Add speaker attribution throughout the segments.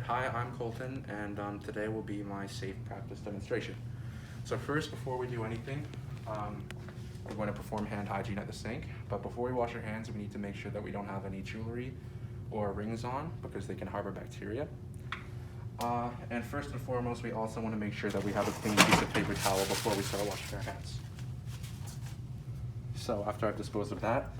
Speaker 1: Hi, I'm Colton, and today will be my safe practice demonstration. So first, before we do anything, we're going to perform hand hygiene at the sink. But before we wash our hands, we need to make sure that we don't have any jewelry or rings on because they can harbor bacteria. And first and foremost, we also want to make sure that we have a clean piece of paper towel before we start washing our hands. So after I've disposed of that,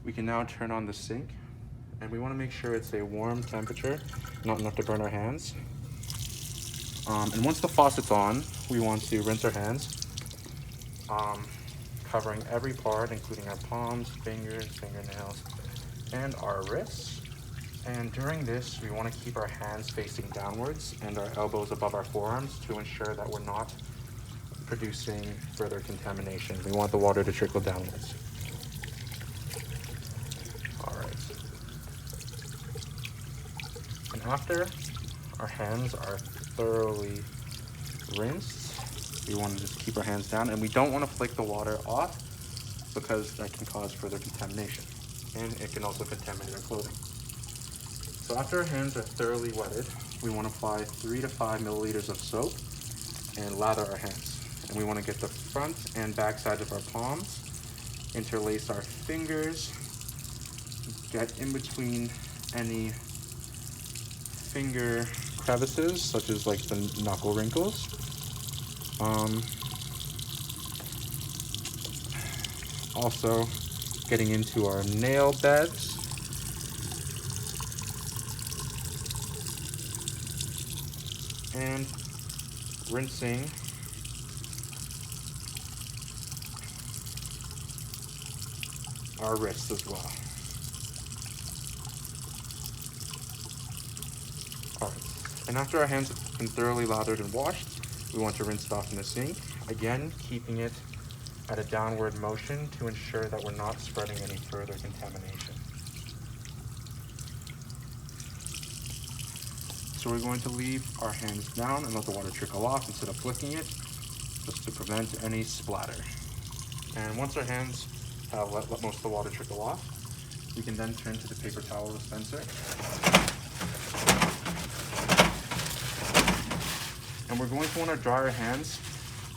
Speaker 1: we can now turn on the sink. And we want to make sure it's a warm temperature, not enough to burn our hands. And once the faucet's on, we want to rinse our hands, covering every part, including our palms, fingers, fingernails, and our wrists. And during this, we want to keep our hands facing downwards and our elbows above our forearms to ensure that we're not producing further contamination. We want the water to trickle downwards. And after our hands are thoroughly rinsed, we want to just keep our hands down, and we don't want to flick the water off because that can cause further contamination, and it can also contaminate our clothing. So after our hands are thoroughly wetted, we want to apply 3 to 5 milliliters of soap and lather our hands. And we want to get the front and back sides of our palms, interlace our fingers, get in between any finger crevices, such as like the knuckle wrinkles. Also getting into our nail beds. And rinsing our wrists as well. Alright, and after our hands have been thoroughly lathered and washed, we want to rinse it off in the sink, again keeping it at a downward motion to ensure that we're not spreading any further contamination. So we're going to leave our hands down and let the water trickle off instead of flicking it, just to prevent any splatter. And once our hands have let most of the water trickle off, we can then turn to the paper towel dispenser. And we're going to want to dry our hands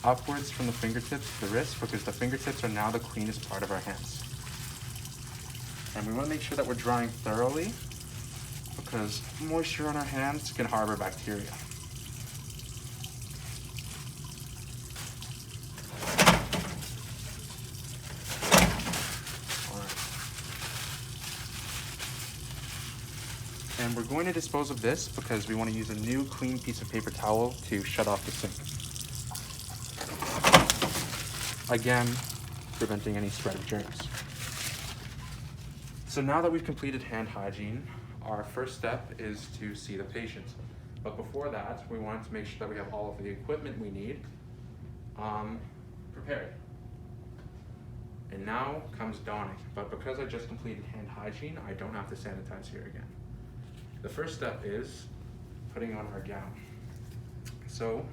Speaker 1: upwards from the fingertips to the wrist because the fingertips are now the cleanest part of our hands. And we want to make sure that we're drying thoroughly because moisture on our hands can harbor bacteria. And we're going to dispose of this because we want to use a new clean piece of paper towel to shut off the sink. Again, preventing any spread of germs. So now that we've completed hand hygiene, our first step is to see the patient. But before that, we wanted to make sure that we have all of the equipment we need prepared. And now comes donning. But because I just completed hand hygiene, I don't have to sanitize here again. The first step is putting on our gown. So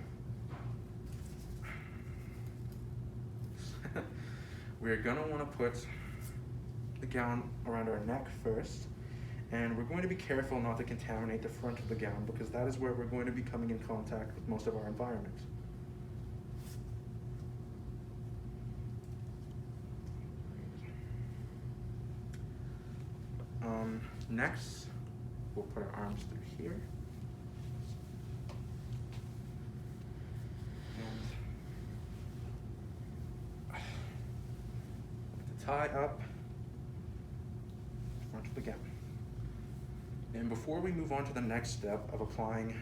Speaker 1: we're gonna wanna put the gown around our neck first, and we're going to be careful not to contaminate the front of the gown because that is where we're going to be coming in contact with most of our environment. Next, we'll put our arms through here. And the tie up front of the gown. And before we move on to the next step of applying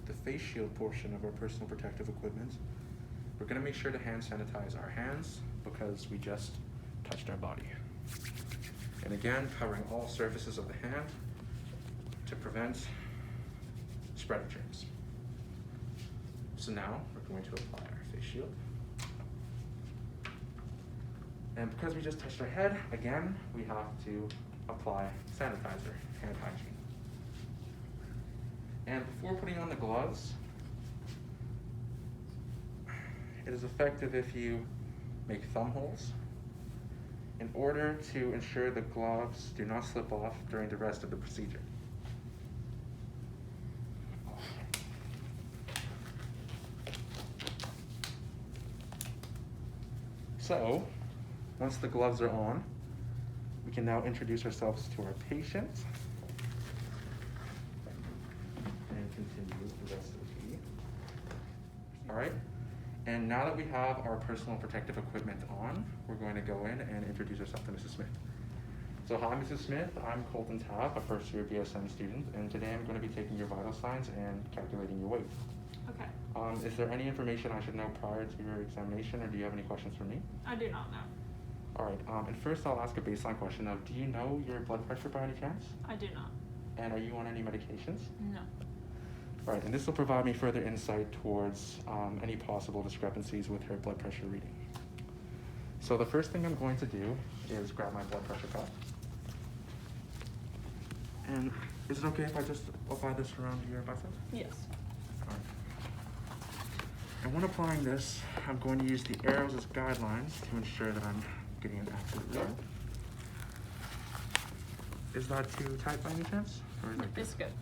Speaker 1: the face shield portion of our personal protective equipment, we're going to make sure to hand sanitize our hands because we just touched our body. And again, covering all surfaces of the hand to prevent spread of germs. So now we're going to apply our face shield. And because we just touched our head, again, we have to apply sanitizer, hand hygiene. And before putting on the gloves, it is effective if you make thumb holes in order to ensure the gloves do not slip off during the rest of the procedure. So, once the gloves are on, we can now introduce ourselves to our patient and continue the rest of the. All right. And now that we have our personal protective equipment on, we're going to go in and introduce ourselves to Mrs. Smith. So hi, Mrs. Smith. I'm Colton Tapp, a first-year BSN student, and today I'm going to be taking your vital signs and calculating your weight.
Speaker 2: Okay.
Speaker 1: Is there any information I should know prior to your examination, or do you have any questions for me?
Speaker 2: I do not know.
Speaker 1: All right. And first, I'll ask a baseline question of: do you know your blood pressure by any chance?
Speaker 2: I do not.
Speaker 1: And are you on any medications?
Speaker 2: No.
Speaker 1: All right. And this will provide me further insight towards any possible discrepancies with her blood pressure reading. So the first thing I'm going to do is grab my blood pressure cuff. And is it okay if I just apply this around your bicep?
Speaker 2: Yes.
Speaker 1: All right. And when applying this, I'm going to use the arrows as guidelines to ensure that I'm getting an accurate reading. Is that too tight by any chance? Or is that good?
Speaker 2: It's good.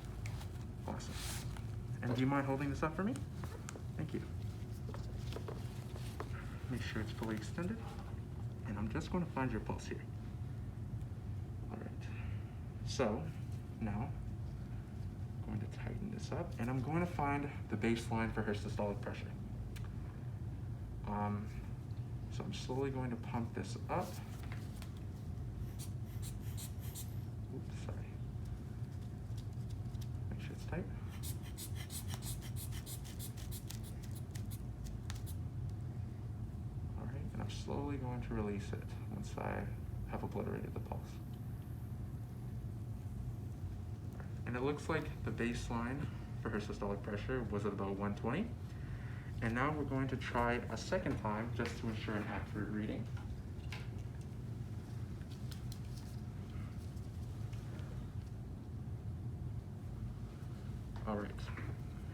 Speaker 1: Awesome. And do you mind holding this up for me? Thank you. Make sure it's fully extended. And I'm just going to find your pulse here. All right. So now I'm going to tighten this up, and I'm going to find the baseline for her systolic pressure. So I'm slowly going to pump this up. Oops, sorry. Make sure it's tight. All right, and I'm slowly going to release it once I have obliterated the pulse. And it looks like the baseline for her systolic pressure was at about 120. And now we're going to try a second time just to ensure an accurate reading. All right,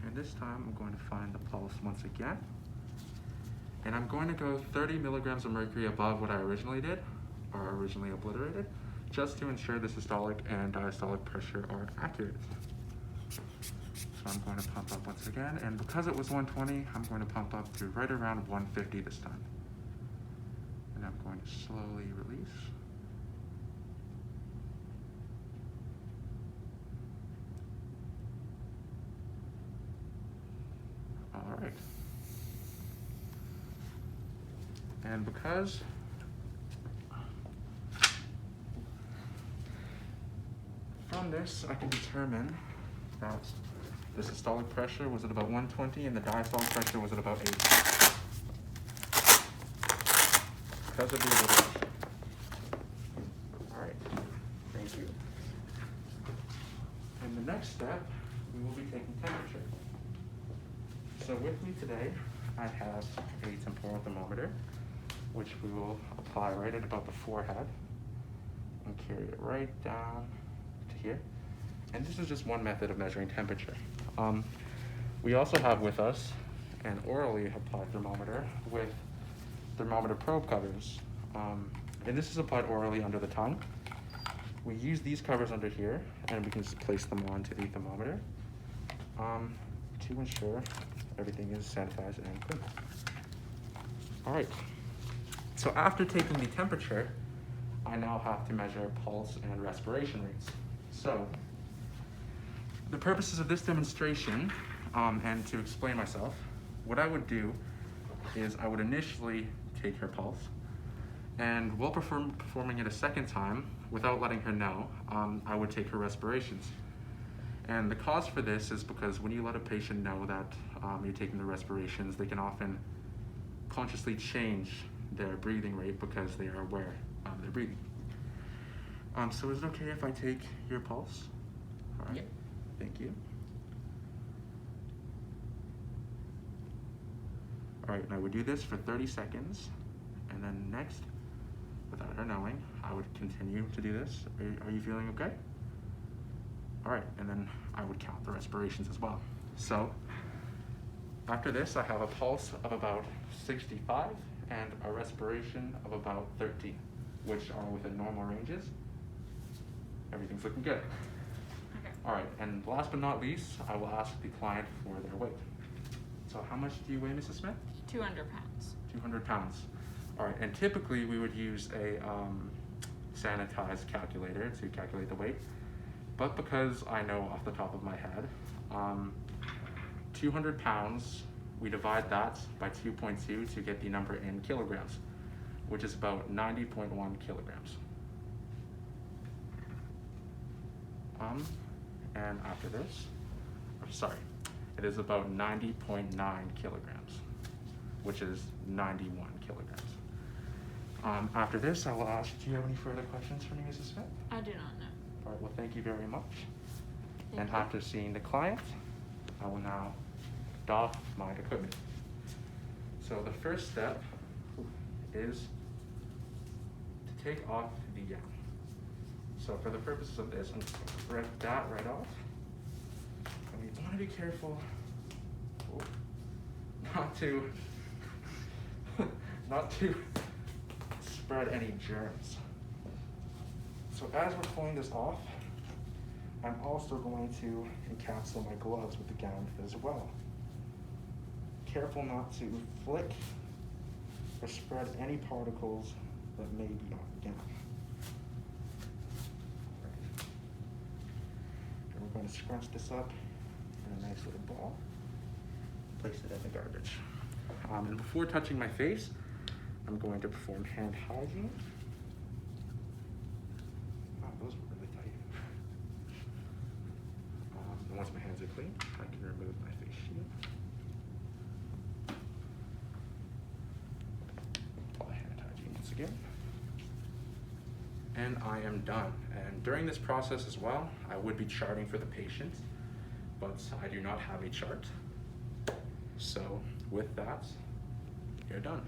Speaker 1: and this time I'm going to find the pulse once again. And I'm going to go 30 milligrams of mercury above what I originally did, or originally obliterated, just to ensure the systolic and diastolic pressure are accurate. So I'm going to pump up once again, and because it was 120, I'm going to pump up to right around 150 this time. And I'm going to slowly release. All right. And because from this, I can determine that the systolic pressure was at about 120 and the diastolic pressure was at about 80. Because of the obliteration. All right, thank you. And the next step, we will be taking temperature. So with me today, I have a temporal thermometer, which we will apply right at about the forehead and carry it right down to here. And this is just one method of measuring temperature. We also have with us an orally applied thermometer with thermometer probe covers. And this is applied orally under the tongue. We use these covers under here, and we can just place them onto the thermometer to ensure everything is sanitized and clean. All right, so after taking the temperature, I now have to measure pulse and respiration rates. So the purposes of this demonstration, and to explain myself, what I would do is I would initially take her pulse, and while performing it a second time, without letting her know, I would take her respirations. And the cause for this is because when you let a patient know that you're taking the respirations, they can often consciously change their breathing rate because they are aware of their breathing. So is it okay if I take your pulse? All right.
Speaker 2: Yep.
Speaker 1: Thank you. All right, and I would do this for 30 seconds, and then next, without her knowing, I would continue to do this. Are you feeling okay? All right, and then I would count the respirations as well. So after this, I have a pulse of about 65 and a respiration of about 13, which are within normal ranges. Everything's looking good.
Speaker 2: Okay.
Speaker 1: All right, and last but not least, I will ask the client for their weight. So how much do you weigh, Mrs. Smith?
Speaker 2: 200 pounds.
Speaker 1: 200 pounds. All right, and typically we would use a sanitized calculator to calculate the weight, but because I know off the top of my head, 200 pounds, we divide that by 2.2 to get the number in kilograms, which is about 90.1 kilograms. And after this, it is about 90.9 kilograms, which is 91 kilograms. After this, I will ask, do you have any further questions for me, Mrs. Smith?
Speaker 2: I do not know.
Speaker 1: All right, well, thank you very much.
Speaker 2: Thank
Speaker 1: And
Speaker 2: you.
Speaker 1: after seeing the client, I will now doff my equipment. So the first step is to take off the gown. So for the purposes of this, I'm just gonna rip that right off. And we want to be careful not to spread any germs. So as we're pulling this off, I'm also going to encapsulate my gloves with the gown as well. Careful not to flick or spread any particles that may be on the gown. And we're going to scrunch this up in a nice little ball. Place it in the garbage. And before touching my face, I'm going to perform hand hygiene. Wow, those were really tight. And once my hands are clean, I can remove my face shield. Apply hand hygiene once again. And I am done. And during this process as well, I would be charting for the patient, but I do not have a chart. So with that, you're done.